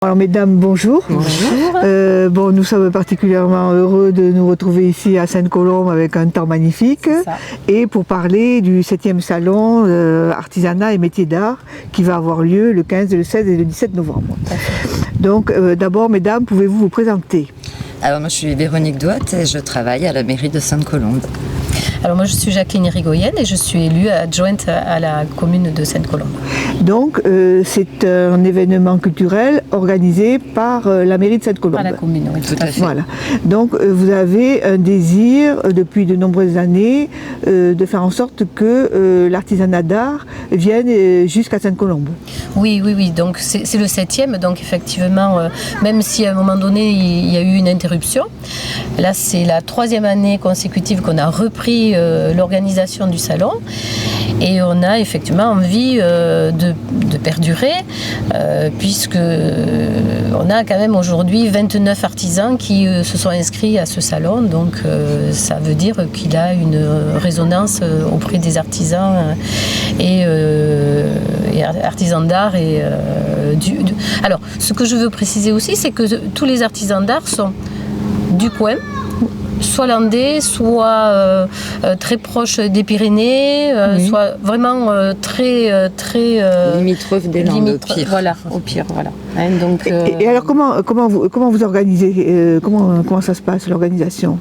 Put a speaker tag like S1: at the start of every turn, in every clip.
S1: Alors mesdames, bonjour.
S2: Bonjour.
S1: Nous sommes particulièrement heureux de nous retrouver ici à Sainte-Colombe avec un temps magnifique et pour parler du 7e salon artisanat et métiers d'art qui va avoir lieu le 15, le 16 et le 17 novembre. Donc d'abord mesdames, pouvez-vous vous présenter?
S2: Alors moi je suis Véronique Douat et je travaille à la mairie de Sainte-Colombe.
S3: Alors moi je suis Jacqueline Rigoyenne et je suis élue adjointe à la commune de Sainte-Colombe.
S1: Donc c'est un événement culturel organisé par la mairie de Sainte-Colombe.
S3: Par la commune, oui, tout à fait.
S1: Voilà. Donc vous avez un désir depuis de nombreuses années de faire en sorte que l'artisanat d'art vienne jusqu'à Sainte-Colombe.
S3: Oui. Donc c'est le 7e, donc effectivement, même si à un moment donné il y a eu une interruption, là c'est la 3e année consécutive qu'on a repris l'organisation du salon et on a effectivement envie de perdurer puisque on a quand même aujourd'hui 29 artisans qui se sont inscrits à ce salon, donc ça veut dire qu'il a une résonance auprès des artisans et artisans d'art. Alors ce que je veux préciser aussi, c'est que tous les artisans d'art sont du coin, soit landais, soit très proche des Pyrénées, soit vraiment très
S2: limitrophe des Landes au pire.
S3: Voilà, au pire, voilà. Hein, donc,
S1: et alors comment vous organisez, comment ça se passe l'organisation?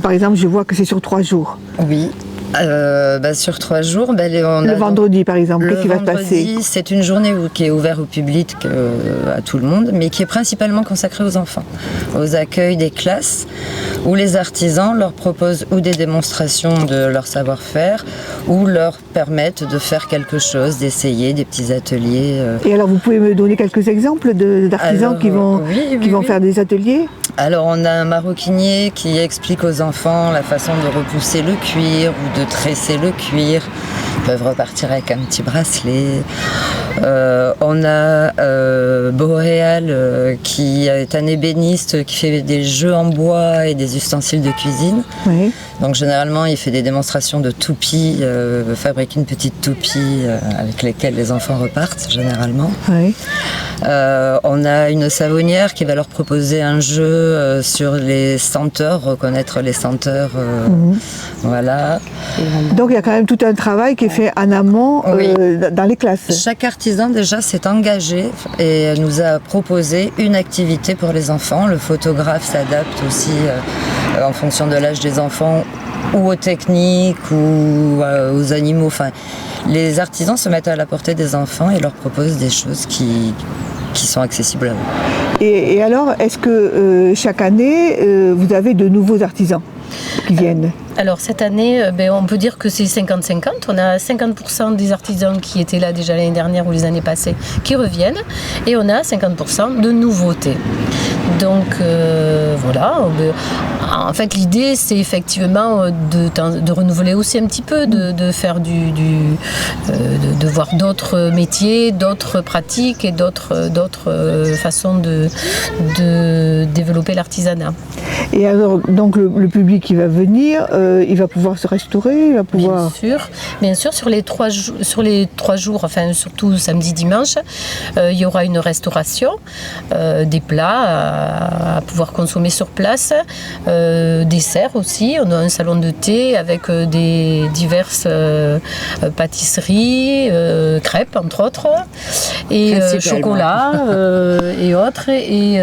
S1: Par exemple, je vois que c'est sur 3 jours.
S2: Oui. Sur 3 jours,
S1: le vendredi par exemple, qu'est-ce qui va se passer?
S2: Le vendredi, c'est une journée qui est ouverte au public, à tout le monde, mais qui est principalement consacrée aux enfants, aux accueils des classes, où les artisans leur proposent ou des démonstrations de leur savoir-faire, ou leur permettent de faire quelque chose, d'essayer des petits ateliers.
S1: Et alors vous pouvez me donner quelques exemples d'artisans qui vont faire des ateliers?
S2: Alors on a un maroquinier qui explique aux enfants la façon de repousser le cuir ou de tresser le cuir. Ils peuvent repartir avec un petit bracelet. On a Boréal qui est un ébéniste qui fait des jeux en bois et des ustensiles de cuisine.
S1: Oui.
S2: Donc généralement il fait des démonstrations de toupies, fabrique une petite toupie avec lesquelles les enfants repartent généralement.
S1: Oui.
S2: On a une savonnière qui va leur proposer un jeu sur les senteurs, reconnaître les senteurs. Voilà.
S1: Donc il y a quand même tout un travail qui est fait en amont dans les classes.
S2: Chaque artisan déjà s'est engagé et nous a proposé une activité pour les enfants. Le photographe s'adapte aussi en fonction de l'âge des enfants ou aux techniques ou aux animaux. Enfin, les artisans se mettent à la portée des enfants et leur proposent des choses qui sont accessibles à eux.
S1: Et alors, est-ce que chaque année, vous avez de nouveaux artisans qui viennent?
S3: Alors cette année, on peut dire que c'est 50-50. On a 50% des artisans qui étaient là déjà l'année dernière ou les années passées qui reviennent et on a 50% de nouveautés. Donc voilà. En fait, l'idée, c'est effectivement de renouveler aussi un petit peu, de faire de voir d'autres métiers, d'autres pratiques et d'autres façons de développer l'artisanat.
S1: Et alors, donc le public qui va venir, il va pouvoir se restaurer, il va pouvoir...
S3: Bien sûr, sur les 3 jours, enfin surtout samedi, dimanche, il y aura une restauration, des plats à pouvoir consommer sur place, desserts aussi. On a un salon de thé avec des diverses pâtisseries, crêpes entre autres, et chocolat et autres, et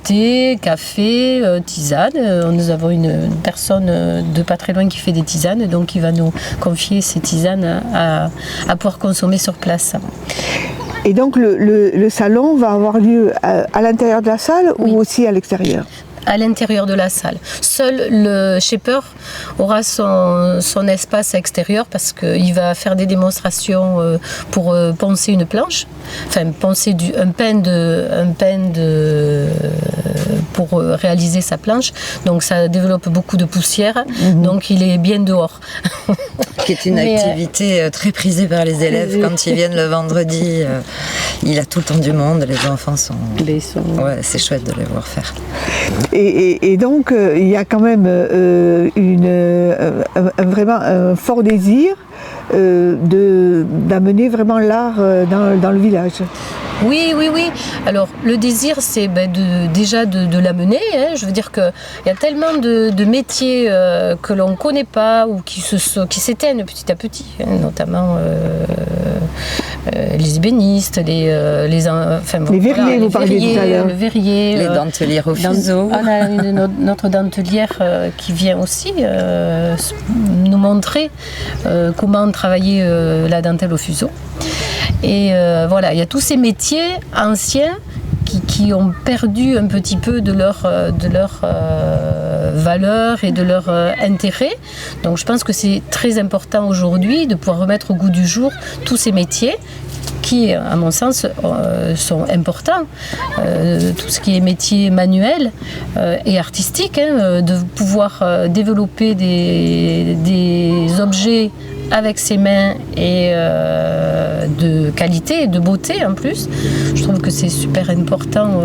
S3: thé, café, tisane. Nous avons une personne de pas très loin qui fait des tisanes, donc il va nous confier ces tisanes à pouvoir consommer sur place.
S1: Et donc le salon va avoir lieu à l'intérieur de la salle ou aussi à l'extérieur?
S3: À l'intérieur de la salle. Seul le shaper aura son espace extérieur parce qu'il va faire des démonstrations pour poncer une planche, enfin poncer un pen pour réaliser sa planche. Donc ça développe beaucoup de poussière, donc il est bien dehors.
S2: Qui est une activité très prisée par les élèves quand ils viennent le vendredi. Il a tout le temps du monde, les enfants sont... Ouais, c'est chouette de les voir faire.
S1: Et donc, il y a quand même vraiment un fort désir d'amener vraiment l'art dans le village.
S3: Oui. Alors le désir, c'est déjà de l'amener. Je veux dire qu'il y a tellement de métiers que l'on ne connaît pas ou qui s'éteignent petit à petit, notamment les ébénistes, les
S1: verriers, vous parliez tout à l'heure.
S3: Le verrier,
S2: les dentelières au fuseau.
S3: On a notre dentelière qui vient aussi nous montrer comment travailler la dentelle au fuseau. Et voilà, il y a tous ces métiers anciens qui ont perdu un petit peu de leur valeur et de leur intérêt. Donc je pense que c'est très important aujourd'hui de pouvoir remettre au goût du jour tous ces métiers qui, à mon sens, sont importants. Tout ce qui est métier manuel et artistique, de pouvoir développer des objets avec ses mains et de qualité et de beauté en plus. Je trouve que c'est super important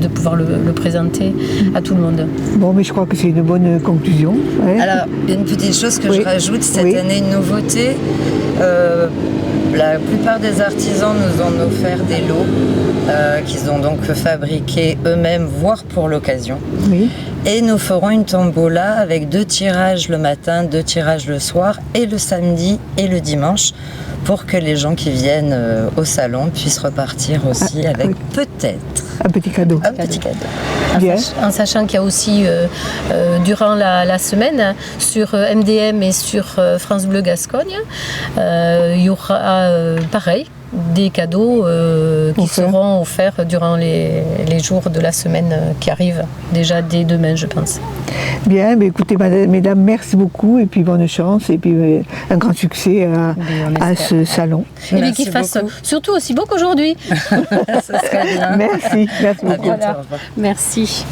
S3: de pouvoir le présenter à tout le monde.
S1: Bon, mais je crois que c'est une bonne conclusion. Ouais.
S2: Alors, une petite chose que je rajoute, cette année, une nouveauté. La plupart des artisans nous ont offert des lots qu'ils ont donc fabriqués eux-mêmes, voire pour l'occasion.
S1: Oui.
S2: Et nous ferons une tombola avec 2 tirages le matin, 2 tirages le soir, et le samedi et le dimanche, pour que les gens qui viennent au salon puissent repartir aussi avec peut-être
S1: un petit cadeau.
S2: Un petit cadeau.
S1: Bien.
S3: En sachant qu'il y a aussi, durant la semaine, sur MDM et sur France Bleu Gascogne, il y aura pareil, des cadeaux qui seront offerts durant les jours de la semaine qui arrivent, déjà dès demain, je pense.
S1: Bien, mais écoutez, mesdames, merci beaucoup et puis bonne chance et puis un grand succès à ce salon.
S3: Et qu'il fasse surtout aussi beau qu'aujourd'hui.
S2: Ça serait bien.
S1: Merci beaucoup.
S2: À bientôt.
S3: Voilà. Merci.